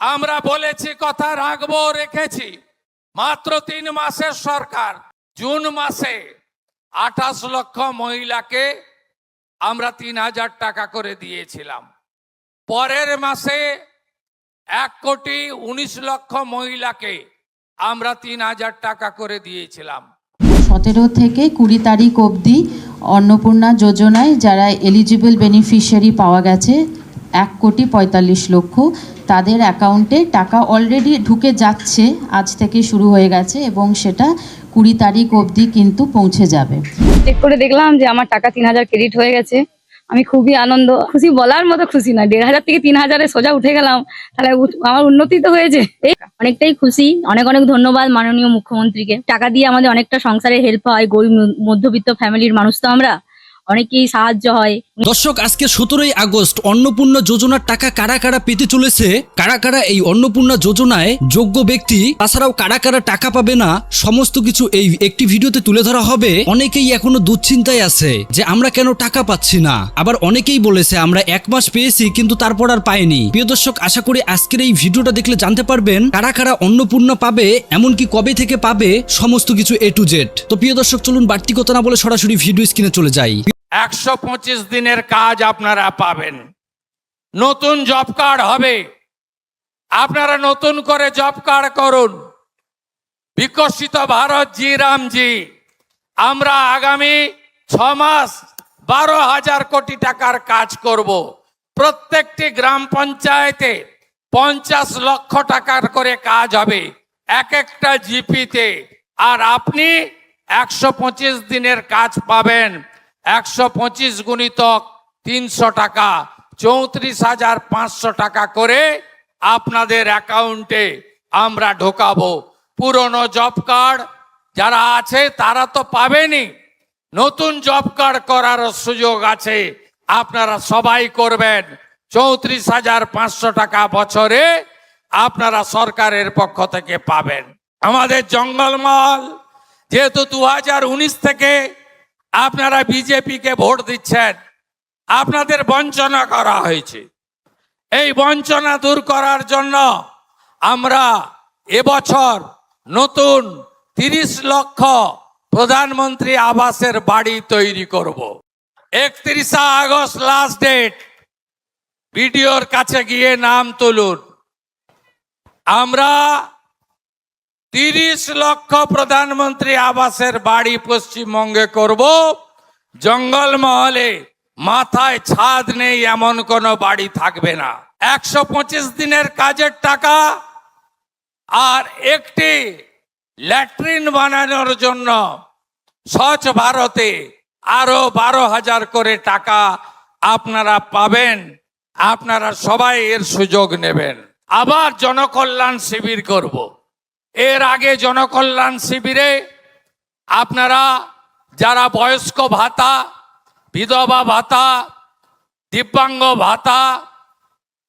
আমরা বলেছি, কথা রাখবো, রেখেছি। মাত্র 3 মাসের সরকার, জুন মাসে 28 লক্ষ মহিলাকে আমরা 3000 টাকা করে দিয়েছিলাম। পরের মাসে 1,19,00,000 মহিলাকে আমরা 3000 টাকা করে দিয়েছিলাম। 17 থেকে 20 তারিখ অবধি অন্নপূর্ণা যোজনায় যারা এলিজিবল বেনিফিশিয়ারি পাওয়া গেছে 1,45,00,000, তাদের অ্যাকাউন্টে টাকা অলরেডি ঢুকে যাচ্ছে, আজ থেকে শুরু হয়ে গেছে এবং সেটা 20 তারিখ অবধি কিন্তু পৌঁছে যাবে। চেক করে দেখলাম যে আমার টাকা 3000 ক্রেডিট হয়ে গেছে। আমি খুবই আনন্দ, খুশি বলার মতো খুশি না। 1500 থেকে 3000-এ সোজা উঠে গেলাম, তাহলে আমার উন্নতি তো হয়েছে। অনেকটাই খুশি। অনেক অনেক ধন্যবাদ মাননীয় মুখ্যমন্ত্রীকে। টাকা দিয়ে আমাদের অনেকটা সংসারে হেল্প হয়। গরিব মধ্যবিত্ত ফ্যামিলির মানুষ তো আমরা, অনেকেই সাহায্য হয়। দর্শক, আজকে 17ই আগস্ট অন্নপূর্ণা যোজনার টাকা কারা কারা পেতে চলেছে, কারা কারা এই অন্নপূর্ণা যোজনায় যোগ্য ব্যক্তি, তাছাড়াও কারা কারা টাকা পাবে না, সমস্ত কিছু এই একটি ভিডিওতে তুলে ধরা হবে। অনেকেই এখনো দুশ্চিন্তায় আছে যে আমরা কেন টাকা পাচ্ছি না, আবার অনেকেই বলেছে আমরা 1 মাস পেয়েছি কিন্তু তারপর আর পাইনি। প্রিয় দর্শক, আশা করি আজকের এই ভিডিওটা দেখলে জানতে পারবেন কারা কারা অন্নপূর্ণা পাবে, এমনকি কবে থেকে পাবে, সমস্ত কিছু A to Z। তো প্রিয় দর্শক, চলুন বাড়তি কথা না বলে সরাসরি ভিডিও স্ক্রিনে চলে যাই। 125 দিনের কাজ আপনারা পাবেন। নতুন জব কার্ড হবে, আপনারা নতুন করে জব কার্ড করুন। বিকশিত ভারত জি রামজি, আমরা আগামী 6 মাস 12,000 কোটি টাকার কাজ করব। প্রত্যেকটি গ্রাম পঞ্চায়েতে 50 লক্ষ টাকার করে কাজ হবে এক একটা জিপিতে। আর আপনি 125 দিনের কাজ পাবেন। 125 গুণিতক 300 টাকা, 34,500 টাকা করে আপনাদের অ্যাকাউন্টে আমরা ঢোকাবো। পুরনো জব কার্ড যারা আছে তারা তো পাবেনই, নতুন জব কার্ড করার সুযোগ আছে, আপনারা সবাই করবেন। 34,500 টাকা বছরে আপনারা সরকারের পক্ষ থেকে পাবেন। আমাদের জঙ্গলমহল, যেহেতু 2019 থেকে আপনারা বিজেপিকে ভোট দিচ্ছেন, আপনাদের বঞ্চনা করা হয়েছে। এই বঞ্চনা দূর করার জন্য আমরা এবছর নতুন 30 লক্ষ প্রধানমন্ত্রী আবাসের বাড়ি তৈরি করব। 31 আগস্ট লাস্ট ডেট, বিডিওর কাছে গিয়ে নাম তুলুন। আমরা 30 লক্ষ প্রধানমন্ত্রী আবাসের বাড়ি পশ্চিমবঙ্গে করব। জঙ্গলমহলে মাথায় ছাদ নেই এমন কোনো বাড়ি থাকবে না। 125 দিনের কাজের টাকা আর একটি ল্যাট্রিন বানানোর জন্য স্বচ্ছ ভারতে আরো 12,000 করে টাকা আপনারা পাবেন। আপনারা সবাই এর সুযোগ নেবেন। আবার জনকল্যাণ শিবির করব। এর আগে জনকল্যাণ শিবিরে আপনারা যারা বয়স্ক ভাতা, বিধবা ভাতা, দিব্যাঙ্গ ভাতা,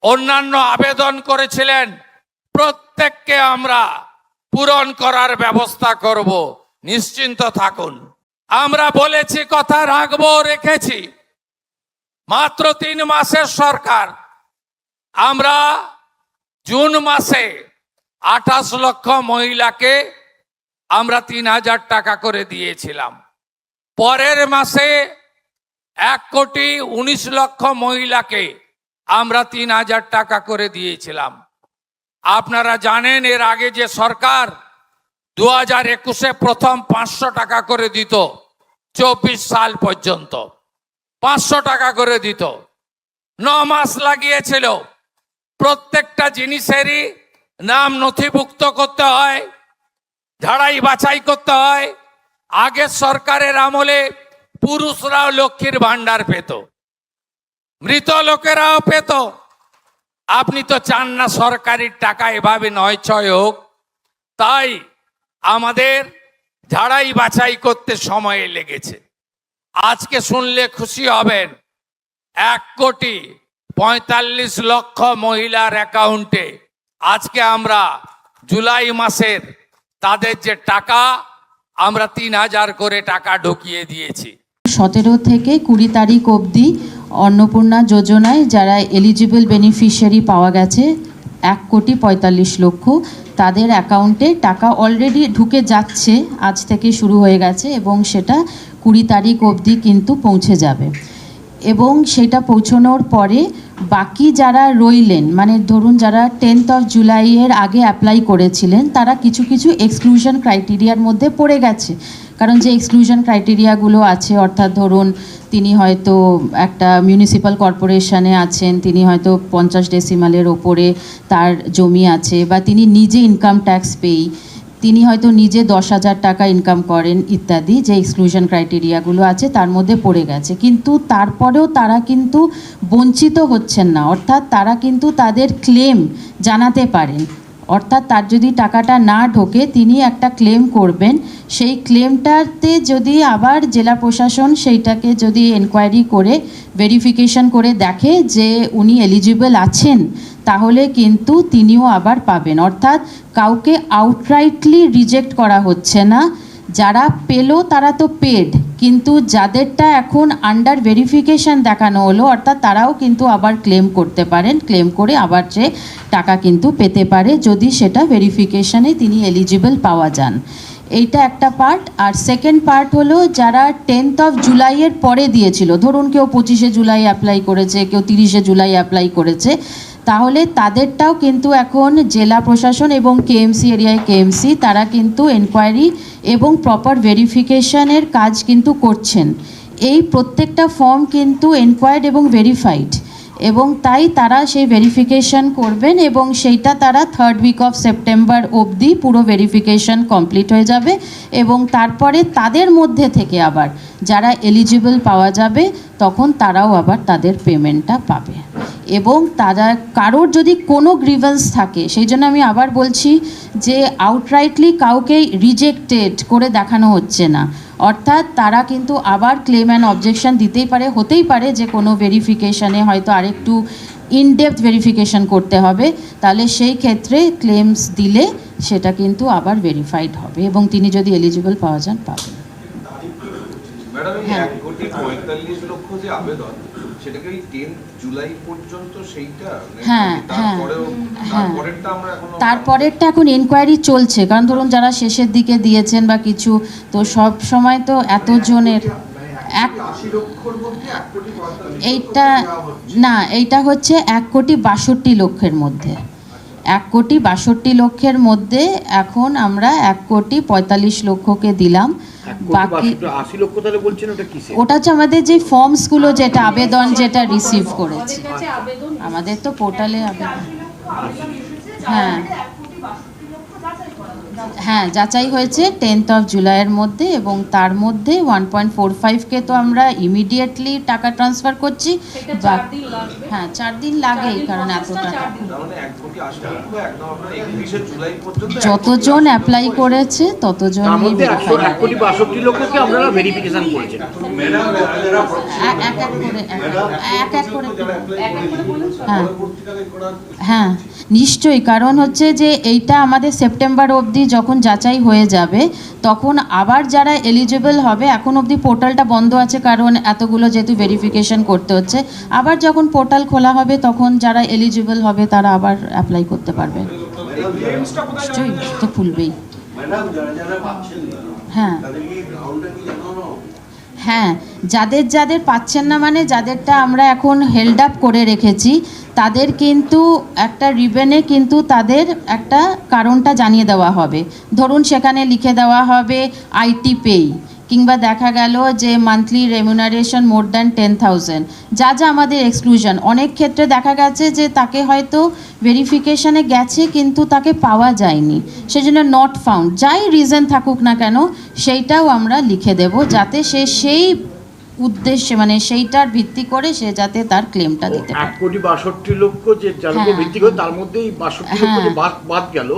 অন্যান্য আবেদন করেছিলেন, প্রত্যেককে আমরা পূরণ করার ব্যবস্থা করব, নিশ্চিন্ত থাকুন। আমরা বলেছি, কথা রাখবো, রেখেছি। মাত্র 3 মাসের সরকার, আমরা জুন মাসে 28 লক্ষ মহিলাকে আমরা 3000 টাকা করে দিয়েছিলাম। পরের মাসে 1,19,00,000 মহিলাকে আমরা 3000 টাকা করে দিয়েছিলাম। আপনারা জানেন এর আগে যে সরকার 2021-এ প্রথম 500 টাকা করে দিত, 24 সাল পর্যন্ত 500 টাকা করে দিত। 9 মাস লাগিয়েছিল। প্রত্যেকটা জিনিসেরই নাম নথিভুক্ত করতে হয়, ঝাড়াই বাছাই করতে হয়। আগের সরকারের আমলে পুরুষরাও লক্ষ্মীর ভান্ডার পেত, মৃত লোকেরাও পেত। আপনি তো চান না সরকারি টাকা এভাবে নয় ছয় হোক, তাই আমাদের ঝাড়াই বাছাই করতে সময় লেগেছে। আজকে শুনলে খুশি হবেন, 1,45,00,000 মহিলার অ্যাকাউন্টে আজকে আমরা জুলাই মাসের তাদের যে টাকা, আমরা 3000 করে টাকা ঢুকিয়ে দিয়েছি। 17 থেকে 20 তারিখ অবধি অন্নপূর্ণা যোজনায় যারা এলিজিবল বেনিফিশিয়ারি পাওয়া গেছে 1,45,00,000 তাদের অ্যাকাউন্টে টাকা অলরেডি ঢুকে যাচ্ছে, আজ থেকে শুরু হয়ে গেছে এবং সেটা 20 তারিখ অবধি কিন্তু পৌঁছে যাবে। এবং সেটা পৌঁছানোর পরে বাকি যারা রইলেন, মানে ধরুন যারা 10th জুলাইয়ের আগে অ্যাপ্লাই করেছিলেন, তারা কিছু কিছু এক্সক্লুশন ক্রাইটেরিয়ার মধ্যে পড়ে গেছে। কারণ যে এক্সক্লুশন ক্রাইটেরিয়াগুলো আছে, অর্থাৎ ধরুন তিনি হয়তো একটা মিউনিসিপ্যাল কর্পোরেশনে আছেন, তিনি হয়তো 50 ডেসিমালের ওপরে তার জমি আছে, বা তিনি নিজে ইনকাম ট্যাক্স পেই, তিনি হয়তো নিজে 10,000 টাকা ইনকাম করেন ইত্যাদি, যে এক্সক্লুশন ক্রাইটেরিয়াগুলো আছে তার মধ্যে পড়ে গেছে। কিন্তু তারপরেও তারা কিন্তু বঞ্চিত হচ্ছেন না, অর্থাৎ তারা কিন্তু তাদের ক্লেম জানাতে পারেন। অর্থাৎ তার যদি টাকাটা না ঢোকে, তিনি একটা ক্লেম করবেন, সেই ক্লেমটাতে যদি আবার জেলা প্রশাসন সেইটাকে যদি এনকোয়ারি করে ভেরিফিকেশন করে দেখে যে উনি এলিজিবল আছেন, তাহলে কিন্তু তিনিও আবার পাবেন। অর্থাৎ কাউকে আউটরাইটলি রিজেক্ট করা হচ্ছে না। যারা পেলো তারা তো পেড, কিন্তু যাদেরটা এখন আন্ডার ভেরিফিকেশন দেখানো হলো, অর্থাৎ তারাও কিন্তু আবার ক্লেম করতে পারেন, ক্লেম করে আবার যে টাকা কিন্তু পেতে পারে যদি সেটা ভেরিফিকেশনে তিনি এলিজিবল পাওয়া যান। এইটা একটা পার্ট। আর সেকেন্ড পার্ট হলো যারা 10th জুলাইয়ের পরে দিয়েছিল, ধরুন কেউ 25 জুলাই অ্যাপ্লাই করেছে, কেউ 30 জুলাই অ্যাপ্লাই করেছে, তাহলে তাদেরটাও কিন্তু এখন জেলা প্রশাসন এবং কেএমসি এরিয়ায় কেএমসি তারা কিন্তু এনকোয়ারি এবং প্রপার ভেরিফিকেশনের কাজ কিন্তু করছেন। এই প্রত্যেকটা ফর্ম কিন্তু এনকোয়ার্ড এবং ভেরিফাইড, এবং তাই তারা সেই ভেরিফিকেশন করবেন এবং সেইটা তারা 3rd উইক অফ সেপ্টেম্বর অবধি পুরো ভেরিফিকেশন কমপ্লিট হয়ে যাবে। এবং তারপরে তাদের মধ্যে থেকে আবার যারা এলিজিবল পাওয়া যাবে, তখন তারাও আবার তাদের পেমেন্টটা পাবে। এবং তারা কারোর যদি কোনো গ্রিভেন্স থাকে, সেই জন্য আমি আবার বলছি যে আউটরাইটলি কাউকে রিজেক্টেড করে দেখানো হচ্ছে না। অর্থাৎ তারা কিন্তু আবার ক্লেম অ্যান্ড অবজেকশন দিতেই পারে, হতেই পারে যে কোনো ভেরিফিকেশানে হয়তো আরেকটু ইনডেপথ ভেরিফিকেশন করতে হবে, তাহলে সেই ক্ষেত্রে ক্লেমস দিলে সেটা কিন্তু আবার ভেরিফাইড হবে এবং তিনি যদি এলিজিবল পাওয়া যান পাবেন। ম্যাডাম, এই 1,45,00,000 যে আবেদন, সেটাকে ওই 10 জুলাই পর্যন্ত সেইটা, হ্যাঁ, তারপরেরটা আমরা এখনো, তারপরেরটা এখন এনকোয়ারি চলছে। কারণ ধরুন যারা শেষের দিকে দিয়েছেন বা কিছু, তো সব সময় তো এতজনের এইটা না, এইটা হচ্ছে 1,62,00,000 মধ্যে, 1,62,00,000 মধ্যে এখন আমরা 1,45,00,000 দিলাম। বাকি 80 লক্ষ তাহলে বলছেন ওটা কিসে? ওটা হচ্ছে আমাদের যে ফর্মসগুলো, যেটা আবেদন যেটা রিসিভ করেছে, আমাদের তো পোর্টালে আবেদন, হ্যাঁ হ্যাঁ যাচাই হয়েছে 10th জুলাইয়ের মধ্যে, এবং তার মধ্যে 1.45K তো আমরা ইমিডিয়েটলি টাকা ট্রান্সফার করছি। হ্যাঁ 4 দিন লাগেই, কারণ এত টাকা মানে 1,80,00,000 একদম আমরা 21 জুলাই পর্যন্ত যতজন অ্যাপ্লাই করেছে ততজন তার মধ্যে 1,62,00,000কে আপনারা ভেরিফিকেশন করেছেন। এক এক করে হ্যাঁ হ্যাঁ নিশ্চয়ই। কারণ হচ্ছে যে এইটা আমাদের সেপ্টেম্বর অবধি যখন যাচাই হয়ে যাবে, তখন আবার যারা এলিজিবল হবে, এখন অবধি পোর্টালটা বন্ধ আছে কারণ এতগুলো যেহেতু ভেরিফিকেশন করতে হচ্ছে, আবার যখন পোর্টাল খোলা হবে তখন যারা এলিজিবল হবে তারা আবার অ্যাপ্লাই করতে পারবে। নিশ্চয়ই তো খুলবেই। হ্যাঁ হ্যাঁ, যাদের যাদের পাচ্ছেন না, মানে যাদেরটা আমরা এখন হেল্ড আপ করে রেখেছি, তাদের কিন্তু একটা রিবেনে কিন্তু তাদের একটা কারণটা জানিয়ে দেওয়া হবে। ধরুন সেখানে লিখে দেওয়া হবে আইটি পেই, কিংবা দেখা গেল যে মান্থলি রেমুনারেশন মোর দ্যান 10,000, যা যা আমাদের এক্সক্লুশন। অনেক ক্ষেত্রে দেখা গেছে যে তাকে হয়তো ভেরিফিকেশানে গেছে কিন্তু তাকে পাওয়া যায়নি, সেজন্য নট ফাউন্ড, যাই রিজন থাকুক না কেন সেইটাও আমরা লিখে দেব, যাতে সে সেই উদ্দেশ্যে, মানে সেইটার ভিত্তি করে সে যাতে তার ক্লেমটা দিতে পারে। 1,62,00,000 যে যার উপর ভিত্তি করে, তার মধ্যেই 62,00,000 যে বাদ গেল,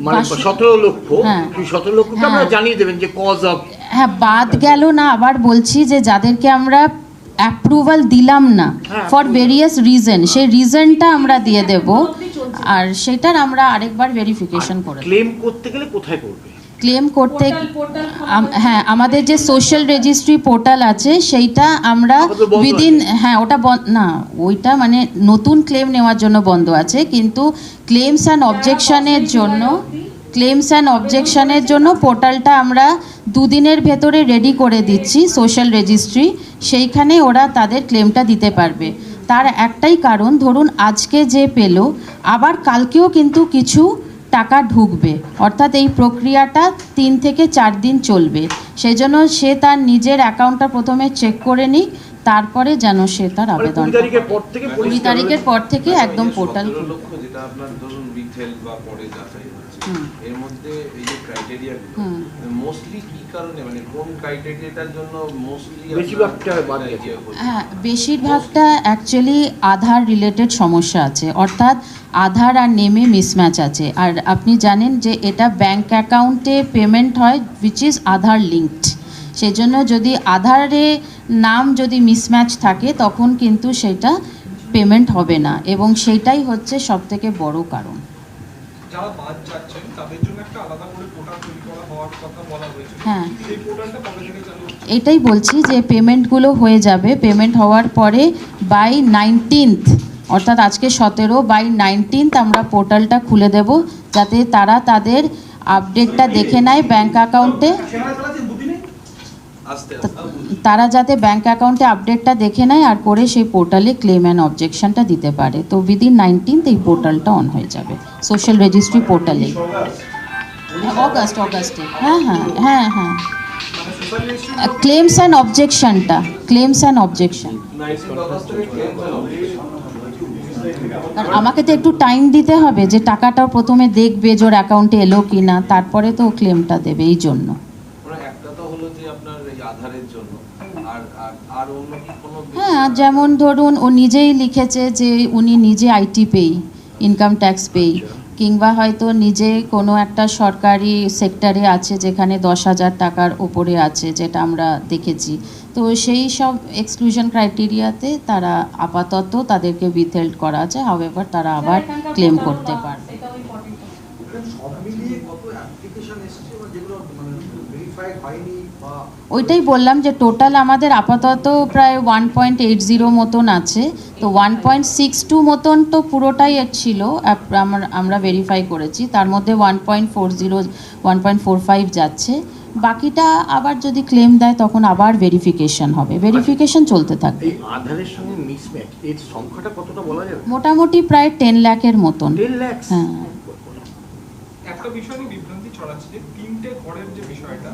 মানে 17,00,000, সেই 17,00,000কে আমরা জানিয়ে দেবেন যে কজ অফ। হ্যাঁ বাদ গেল না, আবার বলছি যে যাদেরকে আমরা অ্যাপ্রুভাল দিলাম না ফর ভেরিয়াস রিজন, সেই রিজনটা আমরা দিয়ে দেব, আর সেটার আমরা আরেকবার ভেরিফিকেশন করে। ক্লেম করতে গেলে কোথায় করবে? ক্লেম করতে হ্যাঁ, আমাদের যে সোশ্যাল রেজিস্ট্রি পোর্টাল আছে সেইটা আমরা আপাতত বন্ধ উইদিন, আছে। হ্যাঁ ওটা না, ওইটা মানে নতুন ক্লেম নেওয়ার জন্য বন্ধ আছে, কিন্তু ক্লেমস অ্যান্ড অবজেকশনের জন্য পোর্টালটা আমরা 2 দিনের ভেতরে রেডি করে দিচ্ছি সোশ্যাল রেজিস্ট্রি, সেইখানে ওরা তাদের ক্লেমটা দিতে পারবে। তার একটাই কারণ, ধরুন আজকে যে পেলো আবার কালকেও কিন্তু কিছু টাকা ঢুকবে, অর্থাৎ এই প্রক্রিয়াটা 3 থেকে 4 দিন চলবে। সেই জন্য সে তার নিজের অ্যাকাউন্টটা প্রথমে চেক করে নিক, তারপরে যেন সে তার মানে 20 আবেদন তারিখের পর থেকে 20 পরিষ্কার তারিখের পর থেকে একদম এই পোর্টাল 17 লক্ষ যেটা আপনার ধরুন রিটেল বা পরে যাচাই হচ্ছে, এর মধ্যে এই যে ক্রাইটেরিয়া মোস্টলি কি কারণে, মানে কোন ক্রাইটেরিয়াটার জন্য মোস্টলি বেশিরভাগটা বাদ গেছে। হ্যাঁ, বেশিরভাগটা অ্যাকচুয়ালি আধার রিলেটেড সমস্যা আছে, অর্থাৎ আধার আর নেমে মিসম্যাচ আছে। আর আপনি জানেন যে এটা ব্যাংক অ্যাকাউন্টে পেমেন্ট হয় উইচ ইজ আধার লিঙ্কড, সেজন্য যদি আধারে নাম যদি মিসম্যাচ থাকে তখন কিন্তু সেটা পেমেন্ট হবে না, এবং সেইটাই হচ্ছে সবথেকে বড় কারণ। যারা বাদ যাচ্ছেন তাদের জন্য একটা আলাদা করে পোর্টাল তৈরি করা হওয়ার কথা বলা হয়েছে। হ্যাঁ, সেই পোর্টালটা কবে থেকে চালু হচ্ছে? এটাই বলছি যে পেমেন্টগুলো হয়ে যাবে, পেমেন্ট হওয়ার পরে বাই 19th, অর্থাৎ আজকে 17, বাই 19th আমরা পোর্টালটা খুলে দেব, যাতে তারা তাদের আপডেটটা দেখে নেয় ব্যাংক অ্যাকাউন্টে, তারা যাতে ব্যাংক অ্যাকাউন্টে আপডেটটা দেখে নেয় আর করে সেই পোর্টালে ক্লেম অ্যান্ড অবজেকশনটা দিতে পারে। তো উইদিন 19th এই পোর্টালটা অন হয়ে যাবে সোশ্যাল রেজিস্ট্রি পোর্টালে। অগাস্টে হ্যাঁ হ্যাঁ হ্যাঁ হ্যাঁ, ক্লেমস অ্যান্ড অবজেকশন। আর আমাকে তো একটু টাইম দিতে হবে, যে টাকাটাও প্রথমে দেখবে যে ওর অ্যাকাউন্টে এলো কি না, তারপরে তো ক্লেমটা দেবে, এই জন্য। একটা তো হলো যে আপনার এই আধারের জন্য, আর অন্য কি কোনো হ্যাঁ, যেমন ধরুন ও নিজেই লিখেছে যে উনি নিজে আইটি পেই, ইনকাম ট্যাক্স পেই, কিংবা হয়তো নিজে কোনো একটা সরকারি সেক্টরে আছে যেখানে 10,000 টাকার ওপরে আছে, যেটা আমরা দেখেছি। তো সেই সব এক্সক্লুশন ক্রাইটেরিয়াতে তারা আপাতত তাদেরকে উইথহেল্ড করা আছে, হাউএভার তারা আবার ক্লেম করতে পারবে। ওইটাই বললাম যে টোটাল আমাদের আপাতত প্রায় 1.80 মতন আছে, তো 1.62 মতন তো পুরোটাই ছিল আমরা ভেরিফাই করেছি, তার মধ্যে 1.40 1.45 যাচ্ছে, বাকিটা আবার যদি ক্লেম দেয় তখন আবার ভেরিফিকেশন হবে, ভেরিফিকেশন চলতে থাকবে। এই আধারের সঙ্গে মিসম্যাচ এর সংখ্যাটা কতটা বলা যাবে? মোটামুটি প্রায় 10 লাখের মতন। 10 লাখ? হ্যাঁ, একটা বিষয় নিয়ে বিভ্রান্তি ছড়াচ্ছে যে 3টে ঘরের যে বিষয়টা,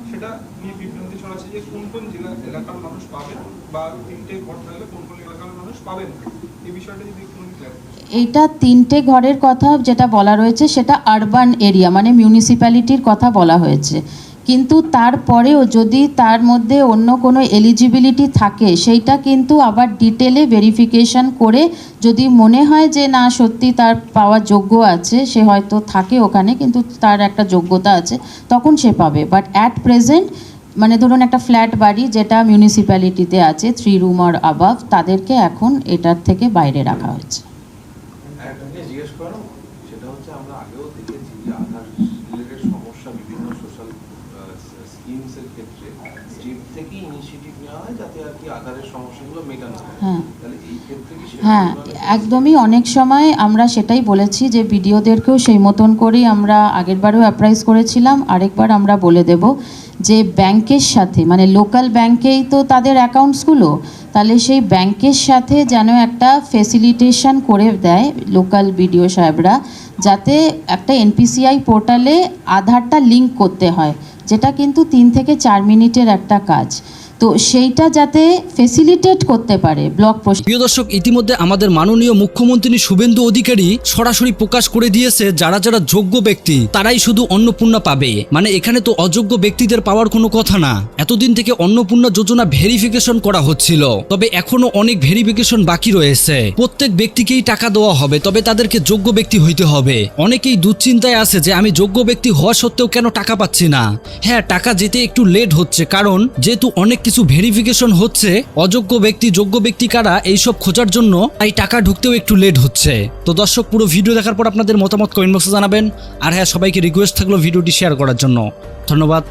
সেটা নিয়ে বিভ্রান্তি ছড়াচ্ছে যে কোন কোন এলাকার মানুষ পাবেন, বা 3টে ঘর থাকলে কোন কোন এলাকার মানুষ পাবেন না। এই বিষয়টা যদি একটু ক্লিয়ার। এইটা 3টে ঘরের কথা যেটা বলা রয়েছে সেটা আরবান এরিয়া মানে মিউনিসিপ্যালিটির কথা বলা হয়েছে, কিন্তু তারপরেও যদি তার মধ্যে অন্য কোনো এলিজিবিলিটি থাকে সেইটা কিন্তু আবার ডিটেলে ভেরিফিকেশন করে যদি মনে হয় যে না সত্যি তার পাওয়ার যোগ্য আছে, সে হয়তো থাকে ওখানে কিন্তু তার একটা যোগ্যতা আছে, তখন সে পাবে। বাট অ্যাট প্রেজেন্ট মানে ধরুন একটা ফ্ল্যাট বাড়ি যেটা মিউনিসিপ্যালিটিতে আছে 3 রুম আর অ্যাবাভ, তাদেরকে এখন এটার থেকে বাইরে রাখা হয়েছে। জিজ্ঞেস করো, সেটা হচ্ছে আমরা আগেও দেখেছি যে আধার রিলেটেড সমস্যা বিভিন্ন সোশ্যাল স্কিমস এর ক্ষেত্রে স্টেট থেকে ইনিশিয়েটিভ নেওয়া হয় যাতে আর কি আধারের সমস্যাগুলো মেটানো হয়। হ্যাঁ তাহলে এই ক্ষেত্রে কি হ্যাঁ, একদমই অনেক সময় আমরা সেটাই বলেছি যে বিডিওদেরকেও সেই মতন করেই আমরা আগেরবারও অ্যাপ্রাইজ করেছিলাম, আরেকবার আমরা বলে দেব যে ব্যাংকের সাথে মানে লোকাল ব্যাংকেই তো তাদের অ্যাকাউন্টসগুলো, তাহলে সেই ব্যাংকের সাথে যেন একটা ফেসিলিটেশন করে দেয় লোকাল বিডিও সাহেবরা, যাতে একটা এনপিসিআই পোর্টালে আধারটা লিঙ্ক করতে হয়, যেটা কিন্তু 3 থেকে 4 মিনিটের একটা কাজ, তো সেইটা যাতে ফেসিলিটেট করতে পারে ব্লক প্রশাসন। প্রিয় দর্শক, ইতিমধ্যে আমাদের মাননীয় মুখ্যমন্ত্রী শুভেন্দু অধিকারী সরাসরি প্রকাশ করে দিয়েছে যারা যারা যোগ্য ব্যক্তি তারাই শুধু অন্নপূর্ণা পাবে, মানে এখানে তো অযোগ্য ব্যক্তিদের পাওয়ার কোনো কথা না। এতদিন থেকে অন্নপূর্ণা যোজনা ভেরিফিকেশন করা হচ্ছিল, তবে এখনো অনেক ভেরিফিকেশন বাকি রয়েছে। প্রত্যেক ব্যক্তিকেই টাকা দেওয়া হবে, তবে তাদেরকে যোগ্য ব্যক্তি হইতে হবে। অনেকেই দুশ্চিন্তায় আছে যে আমি যোগ্য ব্যক্তি হওয়া সত্ত্বেও কেন টাকা পাচ্ছি না। হ্যাঁ, টাকা যেতে একটু লেট হচ্ছে, কারণ যেহেতু অনেক কিছু কিছু ভেরিফিকেশন হচ্ছে, অযোগ্য ব্যক্তি যোগ্য ব্যক্তি কারা এইসব খোঁজার জন্য, তাই টাকা ঢুকতেও একটু লেট হচ্ছে। তো দর্শক, পুরো ভিডিও দেখার পর আপনাদের মতামত কমেন্ট বক্সে জানাবেন। আর হ্যাঁ, সবাইকে রিকোয়েস্ট থাকলো ভিডিওটি শেয়ার করার জন্য। ধন্যবাদ।